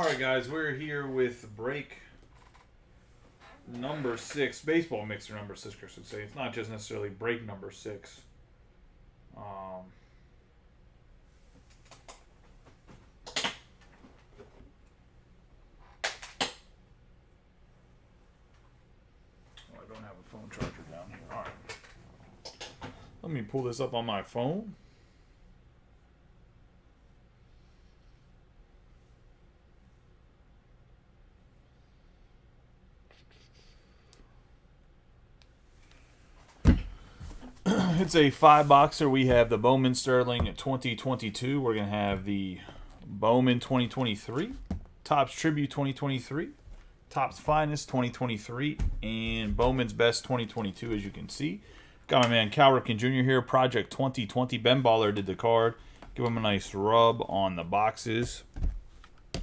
Alright, guys, we're here with break number 6, baseball mixer number 6, I should say. It's not just necessarily break number 6. Um, I don't have a phone charger down here. Alright. Let me pull this up on my phone. It's a 5-boxer. We have the Bowman Sterling 2022. We're going to have the Bowman 2023, Topps Tribute 2023, Topps Finest 2023, and Bowman's Best 2022, as you can see. Got my man Cal Ripken Jr. here, Project 2020. Ben Baller did the card. Give him a nice rub on the boxes. I'm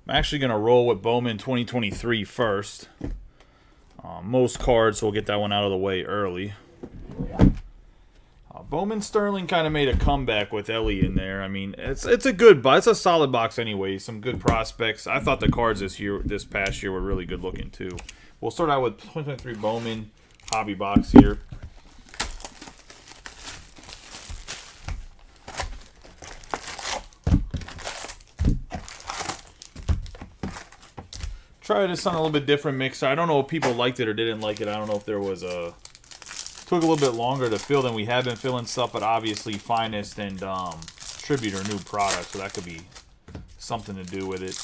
actually going to roll with Bowman 2023 first. Most cards, so we'll get that one out of the way early. Bowman Sterling kind of made a comeback with Ellie in there. I mean, it's a good box. It's a solid box anyway. Some good prospects. I thought the cards this past year were really good looking too. We'll start out with 2023 Bowman hobby box here. Try this on a little bit different mixer. I don't know if people liked it or didn't like it. I don't know if there was a... Took a little bit longer to fill than we have been filling stuff, but obviously Finest and Tribute are new products, so that could be something to do with it.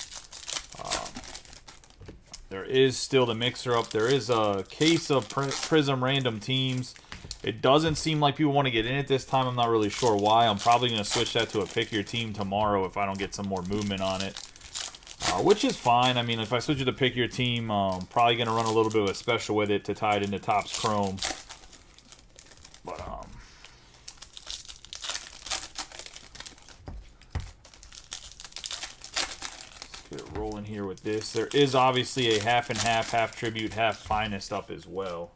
There is still the mixer up. There is a case of Prism Random Teams. It doesn't seem like people want to get in it this time. I'm not really sure why. I'm probably going to switch that to a Pick Your Team tomorrow if I don't get some more movement on it. Which is fine. I mean, if I switch it to Pick Your Team, probably going to run a little bit of a special with it to tie it into Topps Chrome. But, let's get it rolling here with this. There is obviously a half and half Tribute, half Finest up as well.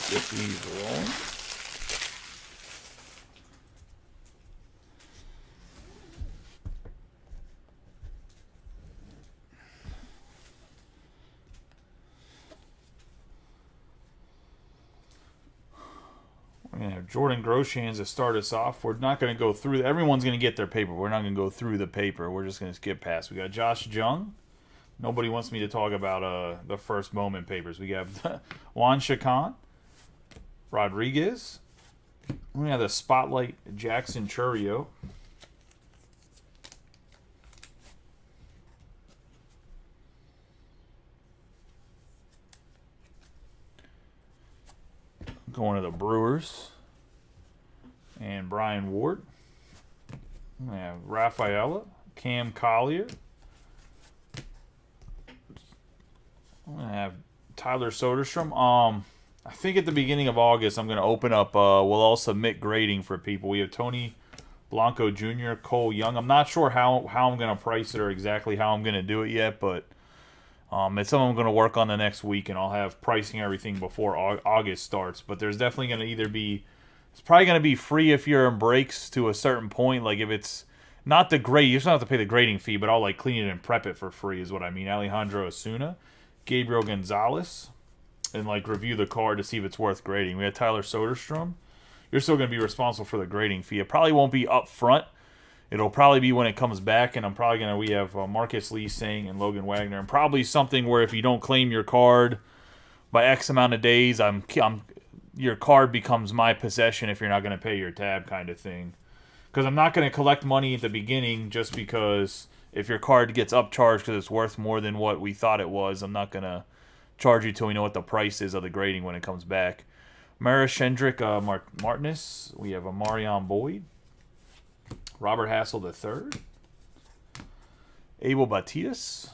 Get these rolling. We're going to have Jordan Groshans to start us off. We're not going to go through. Everyone's going to get their paper. We're not going to go through the paper. We're just going to skip past. We got Josh Jung. Nobody wants me to talk about the first moment papers. We have Juan Chacon. Rodriguez. We have the Spotlight Jackson Chourio. Going to the Brewers. And Brian Ward. We have Rafaela. Cam Collier. We have Tyler Soderstrom. I think at the beginning of August, I'm going to open up, we'll all submit grading for people. We have Tony Blanco Jr., Cole Young. I'm not sure how I'm going to price it or exactly how I'm going to do it yet, but it's something I'm going to work on the next week, and I'll have pricing everything before August starts. But there's definitely going to either be, it's probably going to be free if you're in breaks to a certain point. Like if it's not the grade, you just don't have to pay the grading fee, but I'll like clean it and prep it for free is what I mean. Alejandro Osuna, Gabriel Gonzalez. and like review the card to see if it's worth grading. We had Tyler Soderstrom. You're still going to be responsible for the grading fee. It probably won't be up front. It'll probably be when it comes back, and I'm probably going to, we have Marcus Lee Singh and Logan Wagner, and probably something where if you don't claim your card by X amount of days, your card becomes my possession if you're not going to pay your tab kind of thing. Because I'm not going to collect money at the beginning just because if your card gets upcharged because it's worth more than what we thought it was, I'm not going to charge you till we know what the price is of the grading when it comes back. Marishendrick Martinez. We have a Marion Boyd. Robert Hassel III. Abel Batidas.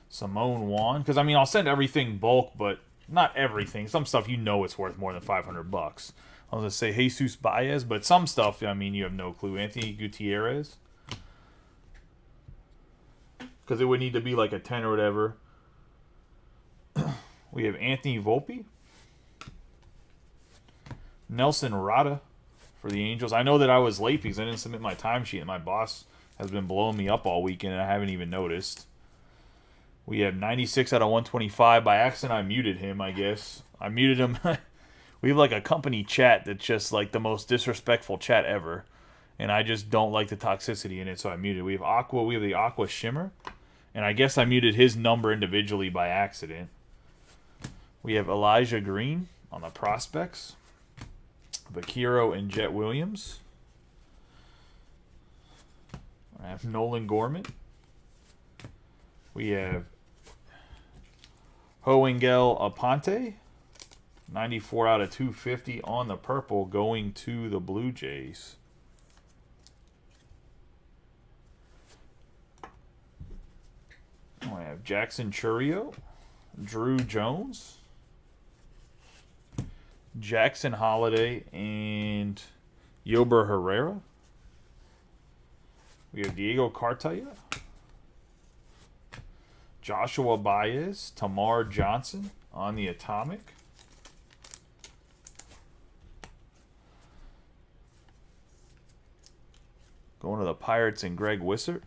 Simone Wan. Because, I mean, I'll send everything bulk, but not everything. Some stuff you know it's worth more than $500. I was going to say Jesus Baez, but some stuff, I mean, you have no clue. Anthony Gutierrez. Because it would need to be like a 10 or whatever. We have Anthony Volpe. Nelson Rada for the Angels. I know that I was late because I didn't submit my timesheet, and my boss has been blowing me up all weekend, and I haven't even noticed. We have 96 out of 125. By accident, I muted him, I guess. I muted him. We have like a company chat that's just like the most disrespectful chat ever, and I just don't like the toxicity in it, so I muted. We have Aqua. We have the Aqua Shimmer, and I guess I muted his number individually by accident. We have Elijah Green on the prospects. Vaquero and Jet Williams. I have Nolan Gorman. We have Hoengel Aponte. 94 out of 250 on the purple going to the Blue Jays. I have Jackson Chourio. Drew Jones. Jackson Holiday and Yober Herrera. We have Diego Cartaya. Joshua Baez. Tamar Johnson on the Atomic. Going to the Pirates and Greg Wissert.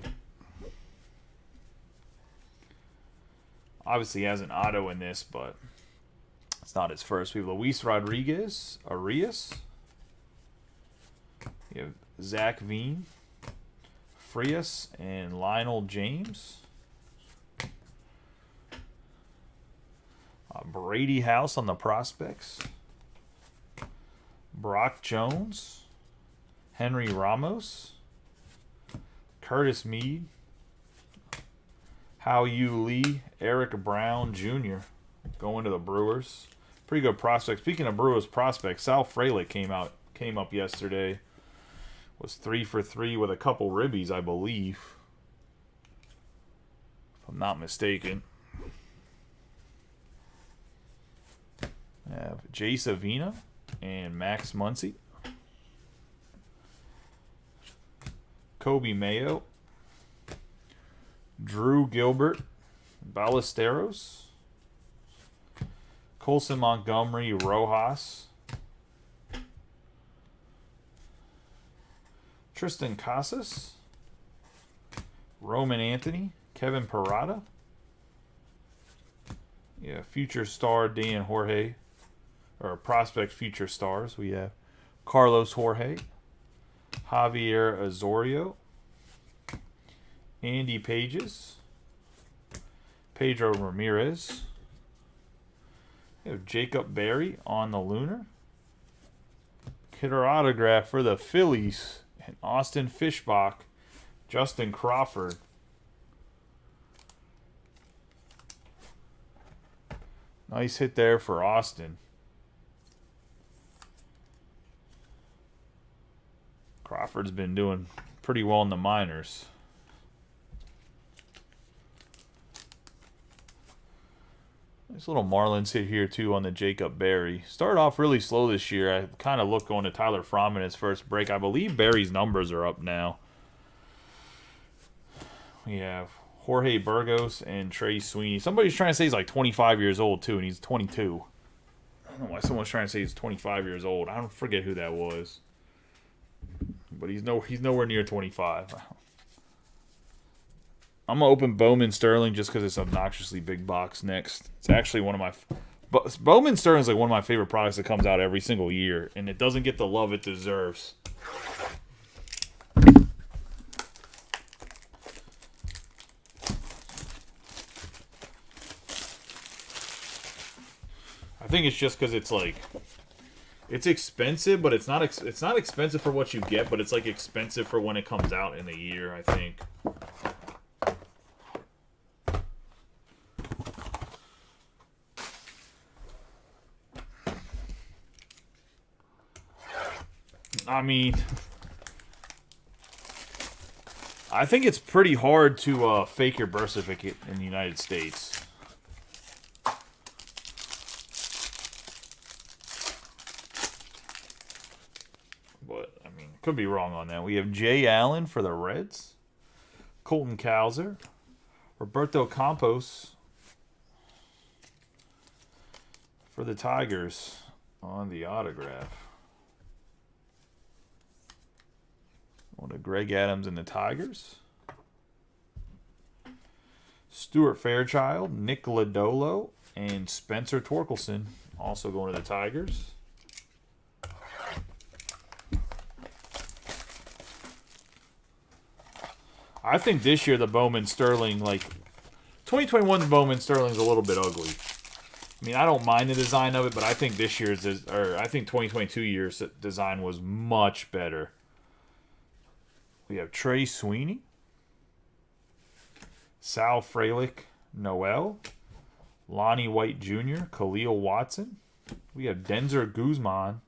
Obviously he has an auto in this, but it's not his first. We have Luis Rodriguez, Arias. We have Zach Veen, Frias, and Lionel James. Brady House on the prospects. Brock Jones, Henry Ramos, Curtis Mead, Hao Yu Lee, Eric Brown Jr. going to the Brewers. Pretty good prospect. Speaking of Brewers prospects, Sal Frelick came up yesterday. Was 3 for 3 with a couple ribbies, I believe. If I'm not mistaken. I have Jay Savina and Max Muncy. Kobe Mayo. Drew Gilbert. Ballesteros. Colson Montgomery Rojas. Tristan Casas. Roman Anthony. Kevin Parada. Yeah, future star Dan Jorge. Or prospect future stars. We have Carlos Jorge. Javier Azorio. Andy Pages. Pedro Ramirez. We have Jacob Berry on the Lunar. Kidder autograph for the Phillies. And Austin Fishbach. Justin Crawford. Nice hit there for Austin. Crawford's been doing pretty well in the minors. Nice little Marlins hit here, too, on the Jacob Berry. Started off really slow this year. I kind of looked going to Tyler Fromm his first break. I believe Berry's numbers are up now. We have Jorge Burgos and Trey Sweeney. Somebody's trying to say he's like 25 years old, too, and he's 22. I don't know why someone's trying to say he's 25 years old. I don't forget who that was. But he's nowhere near 25. I'm going to open Bowman Sterling just because it's obnoxiously big box next. It's actually one of my Bowman Sterling is like one of my favorite products that comes out every single year, and it doesn't get the love it deserves. I think it's just because it's like it's expensive, but it's not expensive for what you get, but it's like expensive for when it comes out in a year, I think. I mean, I think it's pretty hard to fake your birth certificate in the United States. But, I mean, could be wrong on that. We have Jay Allen for the Reds. Colton Cowser. Roberto Campos for the Tigers on the autograph. One of Greg Adams and the Tigers. Stuart Fairchild, Nick Lodolo, and Spencer Torkelson also going to the Tigers. I think this year the Bowman Sterling, like 2021 Bowman Sterling's a little bit ugly. I mean, I don't mind the design of it, but I think this year's, or I think 2022 year's design was much better. We have Trey Sweeney, Sal Frelick, Noel, Lonnie White Jr., Khalil Watson. We have Denzer Guzman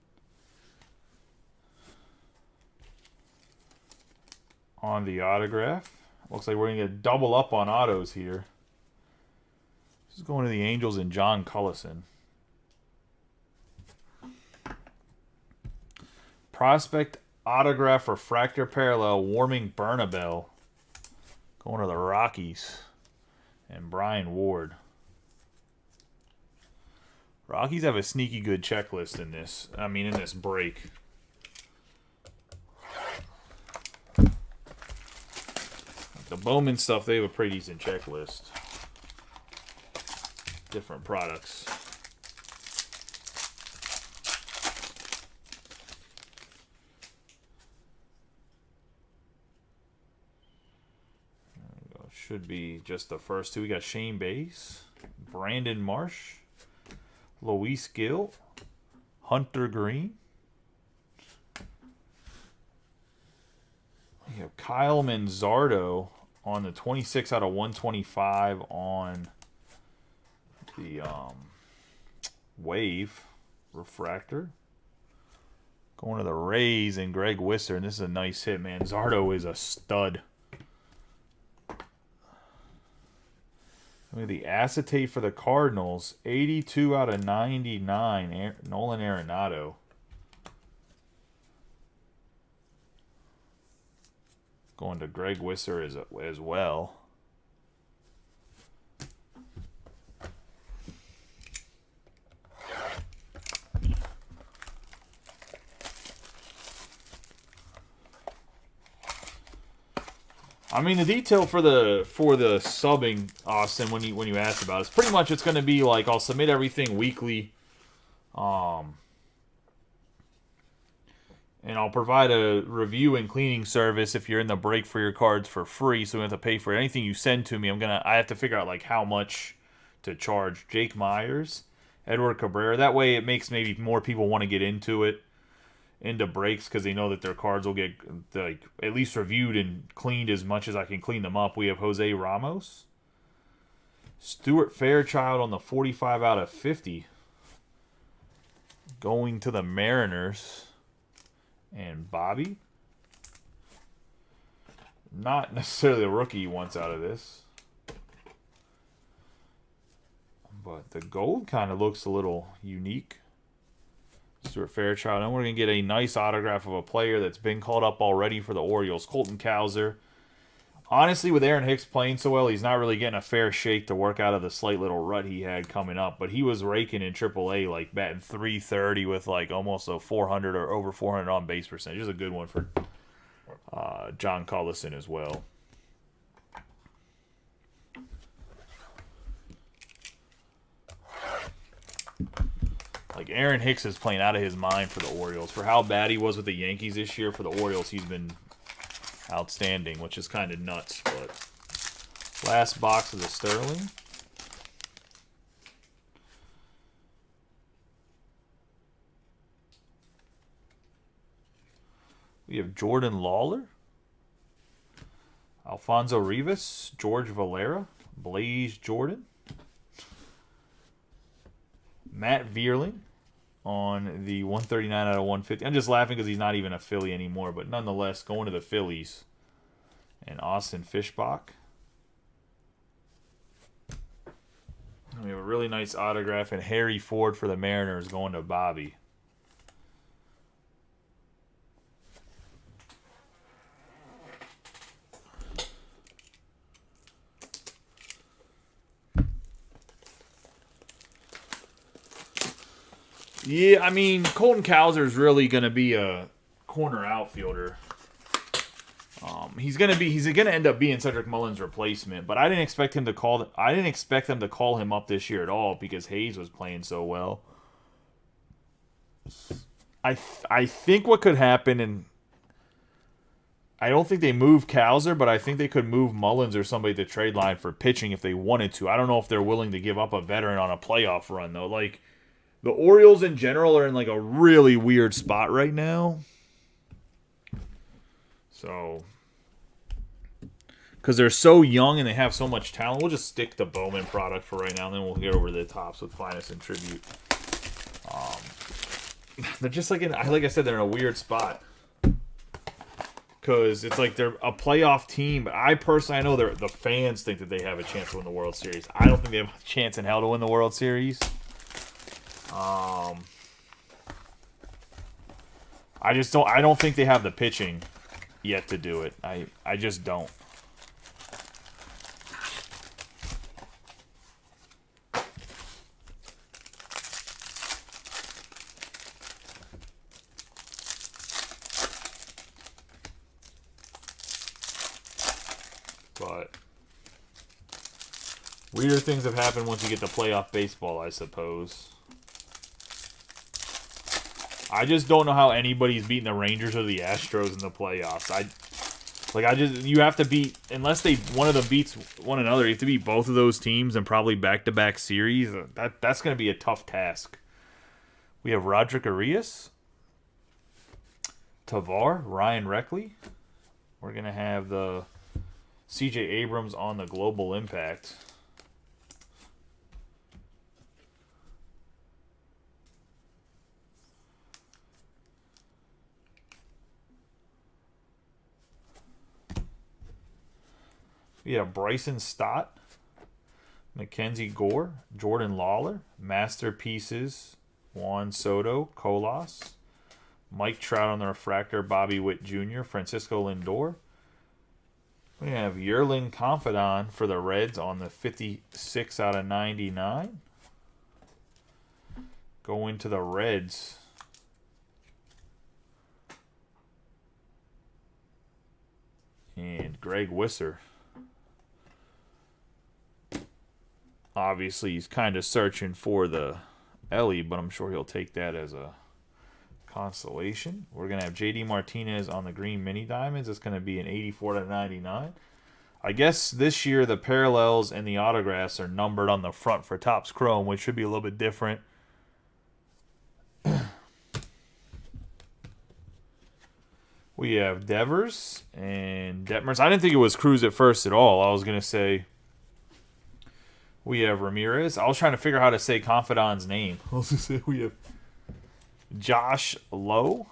on the autograph. Looks like we're going to get double up on autos here. This is going to the Angels and John Cullison. Prospect autograph refractor parallel Warming Bernabel going to the Rockies and Brian Ward. Rockies have a sneaky good checklist in this. I mean, in this break. The Bowman stuff, they have a pretty decent checklist. Different products. Should be just the first two. We got Shane Bass, Brandon Marsh, Luis Gill, Hunter Green. We have Kyle Manzardo on the 26 out of 125 on the Wave refractor. Going to the Rays and Greg Wisser, and this is a nice hit, man. Manzardo is a stud. Look at the acetate for the Cardinals. 82 out of 99. Nolan Arenado. Going to Greg Wisser as well. I mean, the detail for the subbing, Austin, when you asked about it, is pretty much it's going to be like I'll submit everything weekly, and I'll provide a review and cleaning service if you're in the break for your cards for free, so you don't have to pay for anything you send to me. I have to figure out like how much to charge. Jake Myers, Edward Cabrera. That way, it makes maybe more people want to get into breaks because they know that their cards will get like at least reviewed and cleaned as much as I can clean them up. We have Jose Ramos, Stuart Fairchild on the 45 out of 50 going to the Mariners, and Bobby. Not necessarily a rookie he wants out of this, but the gold kind of looks a little unique. Stuart Fairchild. And we're going to get a nice autograph of a player that's been called up already for the Orioles, Colton Cowser. Honestly, with Aaron Hicks playing so well, he's not really getting a fair shake to work out of the slight little rut he had coming up. But he was raking in AAA, like batting .330 with like almost a 400 or over 400 on base percentage. Just a good one for John Cullison as well. Like, Aaron Hicks is playing out of his mind for the Orioles. For how bad he was with the Yankees this year, for the Orioles, he's been outstanding, which is kind of nuts. But last box of the Sterling. We have Jordan Lawler, Alfonso Rivas, George Valera, Blaze Jordan, Matt Vierling on the 139 out of 150. I'm just laughing because he's not even a Philly anymore, but nonetheless, going to the Phillies. And Austin Fishbach. And we have a really nice autograph, and Harry Ford for the Mariners going to Bobby. Yeah, I mean, Colton Cowser is really going to be a corner outfielder. He's gonna end up being Cedric Mullins' replacement, but I didn't expect them to call him up this year at all because Hayes was playing so well. I think what could happen, and I don't think they move Cowser, but I think they could move Mullins or somebody to trade line for pitching if they wanted to. I don't know if they're willing to give up a veteran on a playoff run though. Like, the Orioles in general are in like a really weird spot right now. So, because they're so young and they have so much talent, we'll just stick to Bowman product for right now, and then we'll get over to the tops with Finest and Tribute. They're just like I said, they're in a weird spot because it's like they're a playoff team. But I know the fans think that they have a chance to win the World Series. I don't think they have a chance in hell to win the World Series. I don't think they have the pitching yet to do it. I just don't. But weirder things have happened once you get to playoff baseball, I suppose. I just don't know how anybody's beating the Rangers or the Astros in the playoffs. You have to beat, unless one of them beats one another, you have to beat both of those teams and probably back-to-back series. That's going to be a tough task. We have Roderick Arias, Tavar, Ryan Reckley. We're going to have the C.J. Abrams on the Global Impact. We have Bryson Stott, Mackenzie Gore, Jordan Lawler, Masterpieces, Juan Soto, Colas, Mike Trout on the refractor, Bobby Witt Jr., Francisco Lindor. We have Yerlin Confidant for the Reds on the 56 out of 99. Going to the Reds. And Greg Wisser. Obviously, he's kind of searching for the Ellie, but I'm sure he'll take that as a consolation. We're going to have J.D. Martinez on the green mini diamonds. It's going to be an 84 to 99. I guess this year the parallels and the autographs are numbered on the front for Topps Chrome, which should be a little bit different. We have Devers and Detmers. I didn't think it was Cruz at first at all. I was going to say we have Ramirez. I was trying to figure out how to say Confidant's name. I was going to say we have Josh Lowe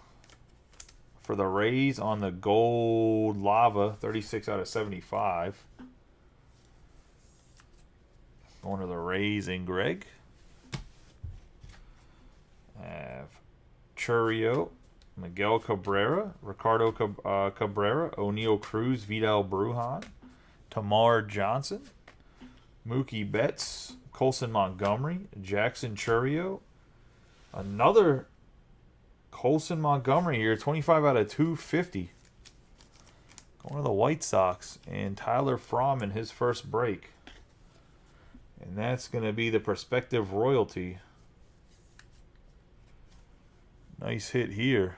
for the Rays on the gold lava, 36 out of 75. Going to the Rays and Greg. Have Churio, Miguel Cabrera, Ricardo Cabrera, O'Neal Cruz, Vidal Brujan, Tamar Johnson, Mookie Betts, Colson Montgomery, Jackson Churio, another Colson Montgomery here, 25 out of 250. Going to the White Sox, and Tyler Fromm in his first break. And that's going to be the prospective royalty. Nice hit here.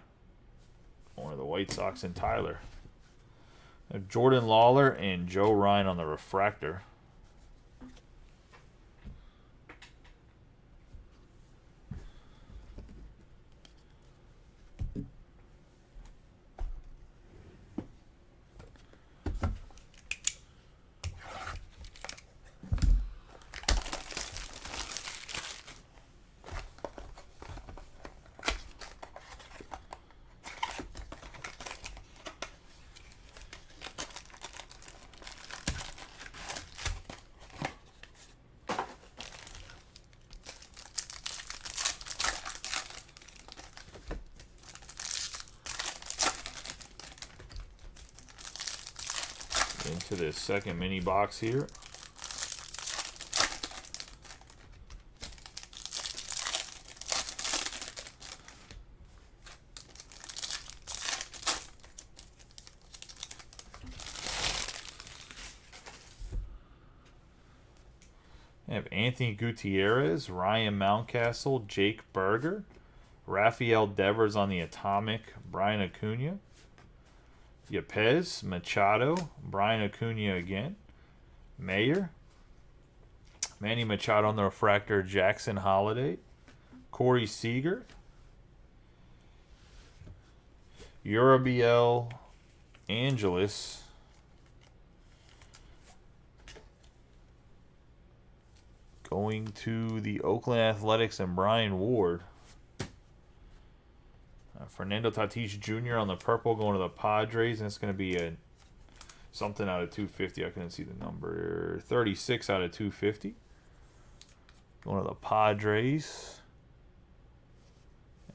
One of the White Sox and Tyler. Jordan Lawler and Joe Ryan on the refractor. Into this second mini box here. I have Anthony Gutierrez, Ryan Mountcastle, Jake Berger, Rafael Devers on the Atomic, Brian Acuna, Yepez, Machado, Brian Acuna again, Mayer, Manny Machado on the refractor, Jackson Holiday, Corey Seager, Uribiel Angeles, going to the Oakland Athletics and Brian Ward. Fernando Tatis Jr. on the purple going to the Padres, and it's going to be a something out of 250. I couldn't see the number. 36 out of 250. Going to the Padres.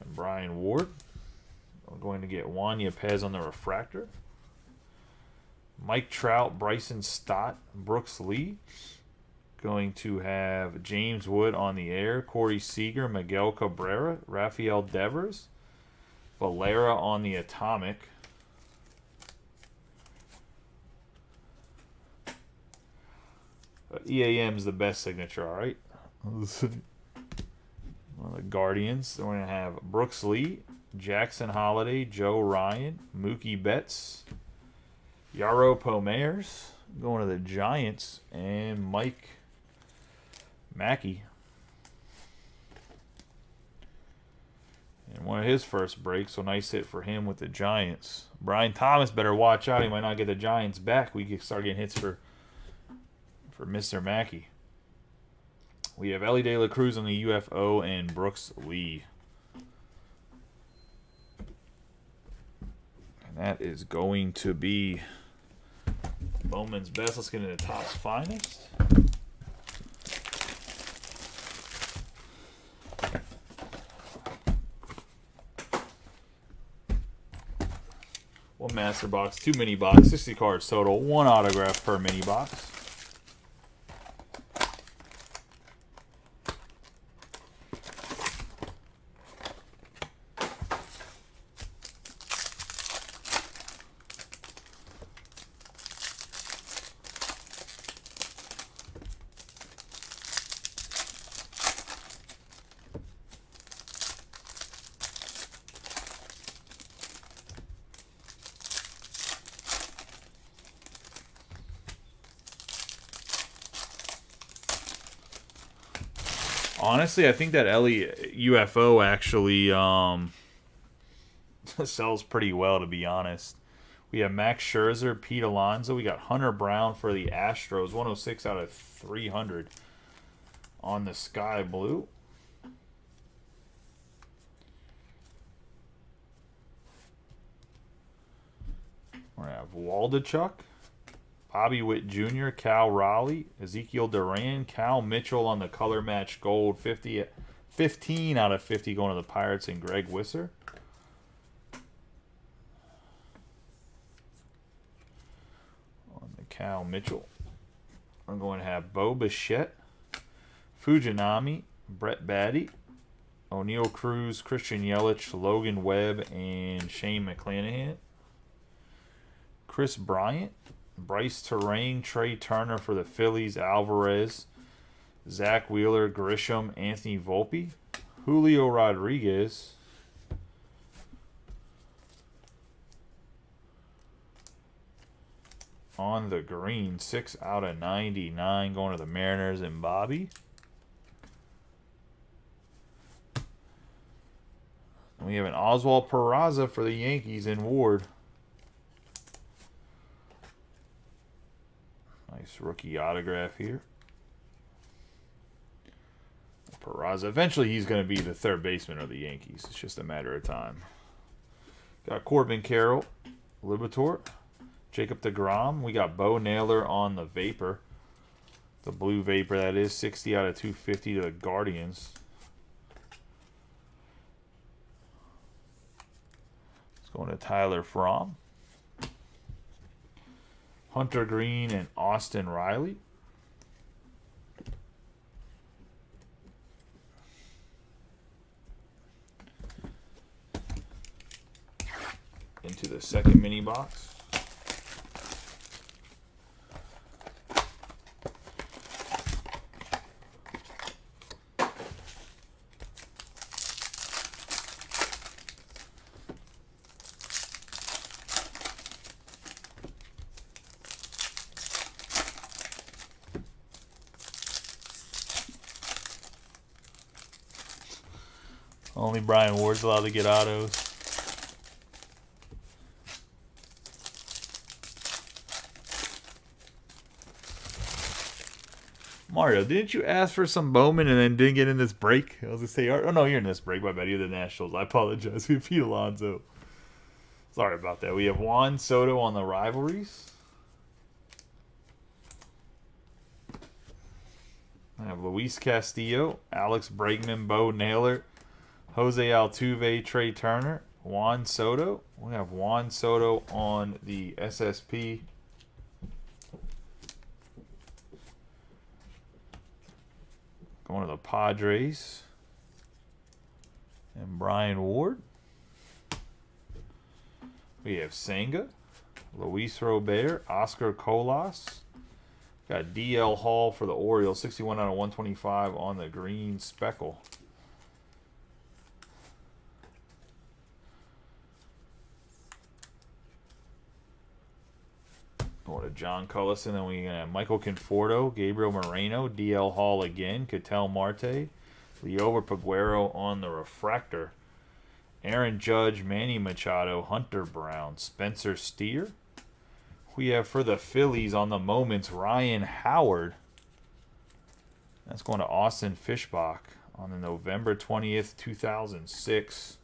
And Brian Ward. We're going to get Juan Yepez on the refractor. Mike Trout, Bryson Stott, Brooks Lee. Going to have James Wood on the air, Corey Seager, Miguel Cabrera, Rafael Devers, Valera on the Atomic. EAM's the best signature, all right? One of the Guardians. Then we're going to have Brooks Lee, Jackson Holiday, Joe Ryan, Mookie Betts, Yaro Pomares, going to the Giants, and Mike Mackey. And one of his first breaks, so nice hit for him with the Giants. Brian Thomas better watch out. He might not get the Giants back. We can start getting hits for Mr. Mackey. We have Elly De La Cruz on the UFO and Brooks Lee. And that is going to be Bowman's best. Let's get into the Topps finest. One master box, 2 mini box, 60 cards total, 1 autograph per mini box. Honestly, I think that Elly UFO actually sells pretty well, to be honest. We have Max Scherzer, Pete Alonso. We got Hunter Brown for the Astros, 106 out of 300 on the Sky Blue. We're going to have Waldichuk, Bobby Witt Jr., Cal Raleigh, Ezekiel Duran, Cal Mitchell on the color match gold, 15 out of 50 going to the Pirates, and Greg Wisser. On the Cal Mitchell, I'm going to have Bo Bichette, Fujinami, Brett Baty, O'Neal Cruz, Christian Yelich, Logan Webb, and Shane McClanahan. Chris Bryant, Bryce Terrain, Trey Turner for the Phillies, Alvarez, Zach Wheeler, Grisham, Anthony Volpe, Julio Rodriguez, on the green. 6 out of 99 going to the Mariners and Bobby. We have an Oswald Peraza for the Yankees in Ward. Nice rookie autograph here. Peraza. Eventually he's going to be the third baseman of the Yankees. It's just a matter of time. Got Corbin Carroll, Liberatore, Jacob deGrom. We got Bo Naylor on the Vapor. The blue Vapor, that is. 60 out of 250 to the Guardians. It's going to Tyler Fromm. Hunter Green and Austin Riley. Into the second mini box. Only Brian Ward's allowed to get autos. Mario, didn't you ask for some Bowman and then didn't get in this break? I was going to say, oh no, you're in this break. My bad. You're the Nationals. I apologize. We have Pete Alonso. Sorry about that. We have Juan Soto on the rivalries. I have Luis Castillo, Alex Bregman, Bo Naylor, Jose Altuve, Trey Turner, Juan Soto. We have Juan Soto on the SSP. Going to the Padres. And Brian Ward. We have Senga, Luis Robert, Oscar Colas. Got DL Hall for the Orioles, 61 out of 125 on the green speckle. Going to John Cullison, then we have Michael Conforto, Gabriel Moreno, DL Hall again, Ketel Marte, Liover Peguero on the refractor, Aaron Judge, Manny Machado, Hunter Brown, Spencer Steer. We have for the Phillies on the moments, Ryan Howard. That's going to Austin Fishbach on the November 20th, 2006.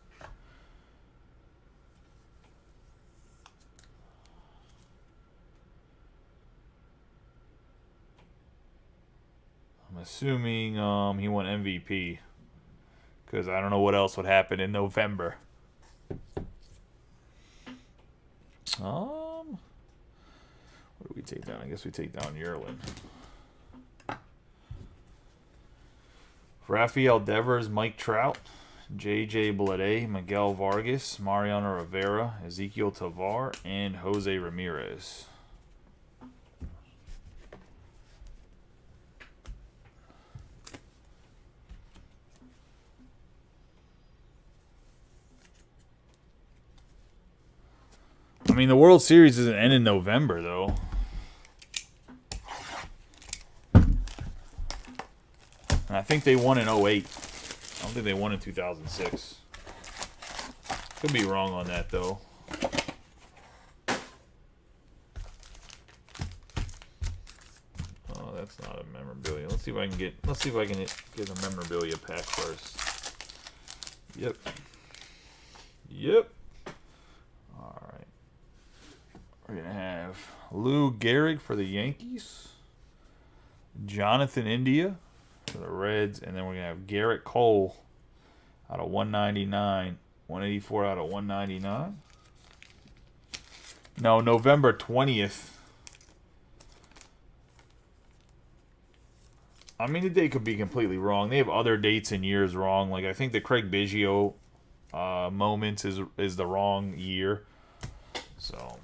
I'm assuming he won MVP because I don't know what else would happen in November. What do we take down? I guess we take down Yerlin. Rafael Devers, Mike Trout, J.J. Bleday, Miguel Vargas, Mariano Rivera, Ezequiel Tovar, and Jose Ramirez. I mean, the World Series doesn't end in November, though. And I think they won in 08. I don't think they won in 2006. Could be wrong on that, though. Oh, that's not a memorabilia. Let's see if I can get a memorabilia pack first. Yep. We're going to have Lou Gehrig for the Yankees, Jonathan India for the Reds, and then we're going to have Garrett Cole out of 199, 184 out of 199. No, November 20th. I mean, the date could be completely wrong. They have other dates and years wrong. Like, I think the Craig Biggio moments is the wrong year. So...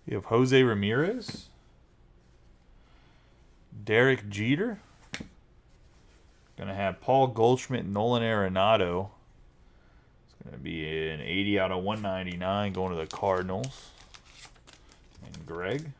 You have Jose Ramirez, Derek Jeter, Going to have Paul Goldschmidt, Nolan Arenado. It's going to be an 80 out of 199 going to the Cardinals. And Greg.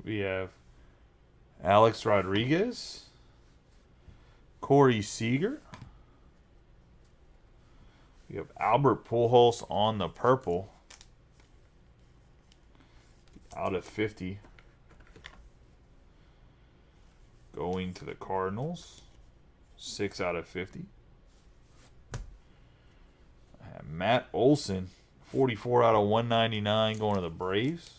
We have Alex Rodriguez, Corey Seager. We have Albert Pujols on the purple, out of 50, going to the Cardinals, 6 out of 50. I have Matt Olson, 44 out of 199, going to the Braves.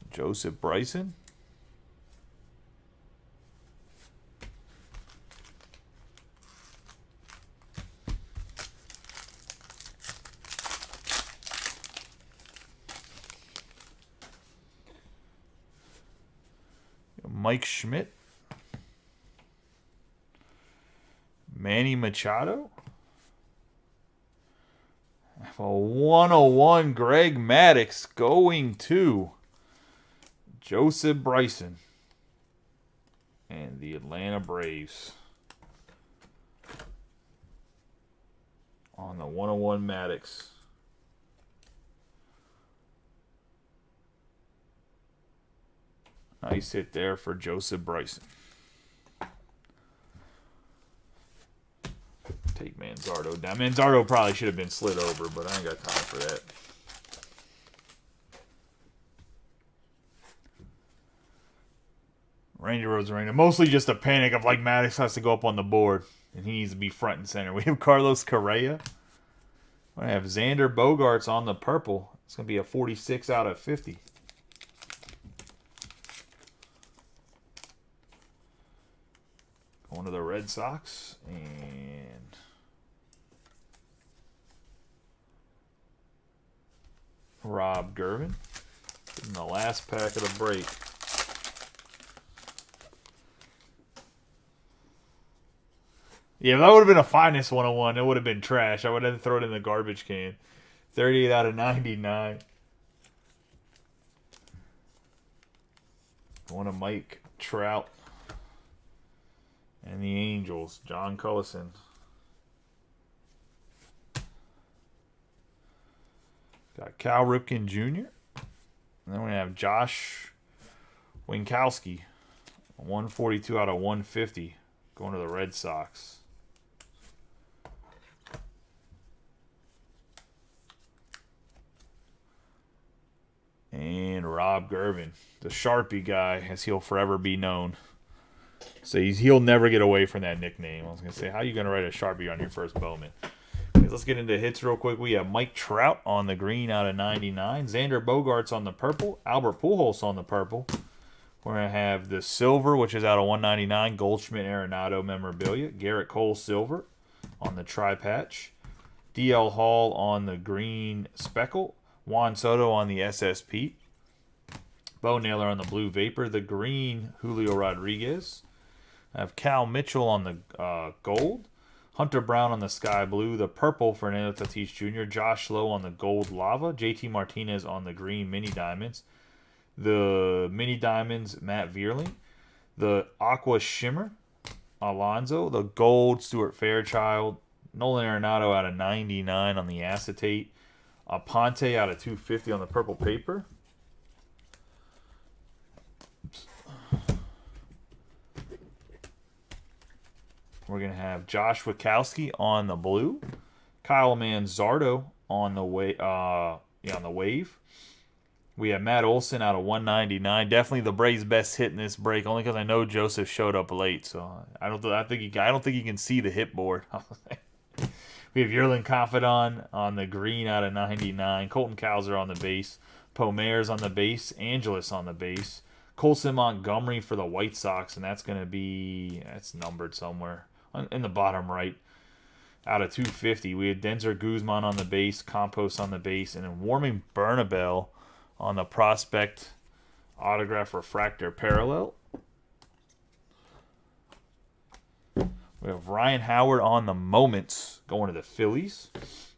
Joseph Bryson. Mike Schmidt. Manny Machado. A 101 Greg Maddux going to Joseph Bryson and the Atlanta Braves on the 101 Maddux. Nice hit there for Joseph Bryson. Take Manzardo down. Manzardo probably should have been slid over, but I ain't got time for that. Randy Rosarena. Mostly just a panic of like Maddux has to go up on the board and he needs to be front and center. We have Carlos Correa. We're going to have Xander Bogaerts on the purple. It's going to be a 46 out of 50. Going to the Red Sox. And Rob Gervin. In the last pack of the break. Yeah, if that would have been a finest 101, it would have been trash. I would have thrown it in the garbage can. 38 out of 99. One of Mike Trout. And the Angels, John Cullison. Got Cal Ripken Jr. And then we have Josh Winkowski. 142 out of 150. Going to the Red Sox. And Rob Gervin, the Sharpie guy, as he'll forever be known. So he'll never get away from that nickname. I was going to say, how are you going to write a Sharpie on your first Bowman? Okay, let's get into hits real quick. We have Mike Trout on the green out of 99. Xander Bogaerts on the purple. Albert Pujols on the purple. We're going to have the silver, which is out of 199. Goldschmidt Arenado memorabilia. Garrett Cole silver on the tri-patch. DL Hall on the green speckle. Juan Soto on the SSP. Bo Naylor on the blue vapor. The green Julio Rodriguez. I have Cal Mitchell on the gold. Hunter Brown on the sky blue. The purple Fernando Tatis Jr. Josh Lowe on the gold lava. JT Martinez on the green mini diamonds. The mini diamonds Matt Vierling. The aqua shimmer Alonso. The gold Stuart Fairchild. Nolan Arenado out of 99 on the acetate. Aponte out of 250 on the purple paper. We're going to have Josh Witkowski on the blue. Kyle Manzardo on the on the wave. We have Matt Olson out of 199. Definitely the Braves' best hit in this break, only because I know Joseph showed up late, so I don't think he can see the hit board. We have Yerlin Confidon on the green out of 99. Colton Cowser on the base. Pomeroy on the base. Angelis on the base. Colson Montgomery for the White Sox, and that's numbered somewhere in the bottom right. out of 250. We had Denzer Guzman on the base, Campos on the base, and then Warming Bernabel on the prospect autograph refractor parallel. We have Ryan Howard on the Moments going to the Phillies.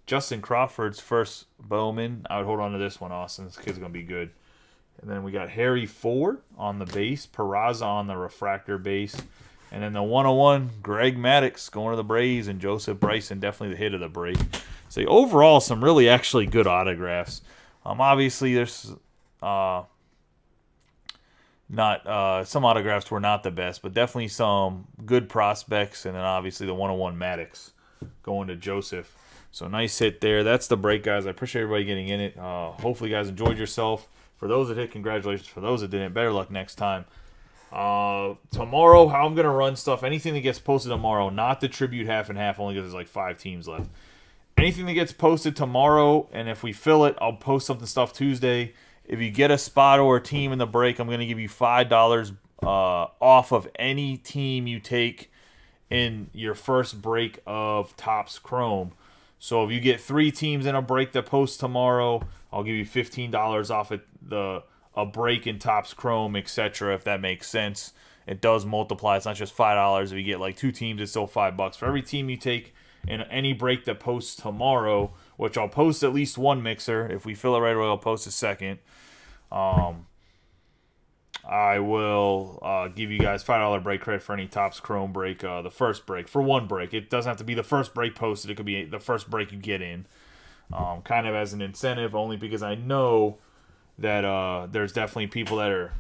Justin Crawford's first Bowman. I would hold on to this one, Austin. This kid's going to be good. And then we got Harry Ford on the base. Peraza on the refractor base. And then the 101, Greg Maddux going to the Braves. And Joseph Bryson, definitely the hit of the break. So overall, some really actually good autographs. Obviously, there's not some autographs were not the best, but definitely some good prospects. And then obviously the 101 Maddux going to Joseph. So nice hit there. That's the break, guys. I appreciate everybody getting in it. Hopefully you guys enjoyed yourself. For those that hit, congratulations. For those that didn't, better luck next time. Tomorrow, how I'm going to run stuff, anything that gets posted tomorrow, not the tribute half and half, only because there's like 5 teams left. Anything that gets posted tomorrow, and if we fill it, I'll post something stuff Tuesday. If you get a spot or a team in the break, I'm going to give you $5 off of any team you take in your first break of Topps Chrome. So if you get 3 teams in a break that posts tomorrow, I'll give you $15 off at a break in Topps Chrome, etc. If that makes sense. It does multiply. It's not just $5. If you get like 2 teams, it's still $5. For every team you take in any break that posts tomorrow, which I'll post at least 1 mixer. If we fill it right away, I'll post a second. I will give you guys $5 break credit for any Topps Chrome break, the first break, for 1 break. It doesn't have to be the first break posted. It could be the first break you get in, kind of as an incentive, only because I know that there's definitely people that are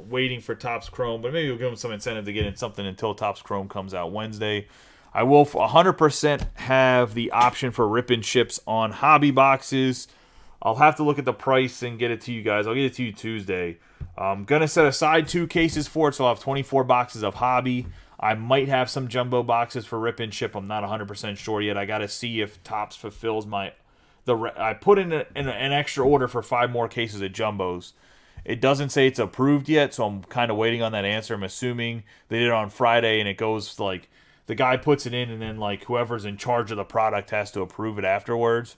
waiting for Topps Chrome, but maybe we'll give them some incentive to get in something until Topps Chrome comes out Wednesday. I will 100% have the option for rip and ships on hobby boxes. I'll have to look at the price and get it to you guys. I'll get it to you Tuesday. I'm going to set aside 2 cases for it, so I'll have 24 boxes of hobby. I might have some jumbo boxes for rip and ship. I'm not 100% sure yet. I got to see if Topps fulfills I put in an extra order for 5 more cases of jumbos. It doesn't say it's approved yet, so I'm kind of waiting on that answer. I'm assuming they did it on Friday, and it goes like the guy puts it in, and then like whoever's in charge of the product has to approve it afterwards.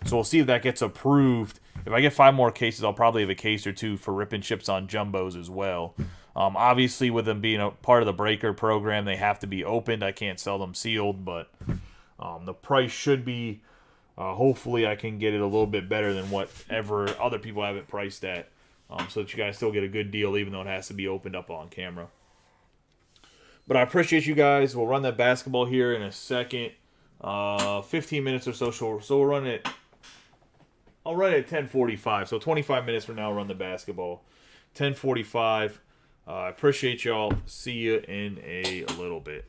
So we'll see if that gets approved. If I get 5 more cases, I'll probably have a case or 2 for rip and ships on jumbos as well. Obviously, with them being a part of the breaker program, they have to be opened. I can't sell them sealed, but the price should be, hopefully I can get it a little bit better than whatever other people have it priced at, so that you guys still get a good deal, even though it has to be opened up on camera. But I appreciate you guys. We'll run that basketball here in a second. 15 minutes or so. So we'll run it. I'll run it at 10:45. So 25 minutes from now, I'll run the basketball. 10:45. I appreciate y'all. See you in a little bit.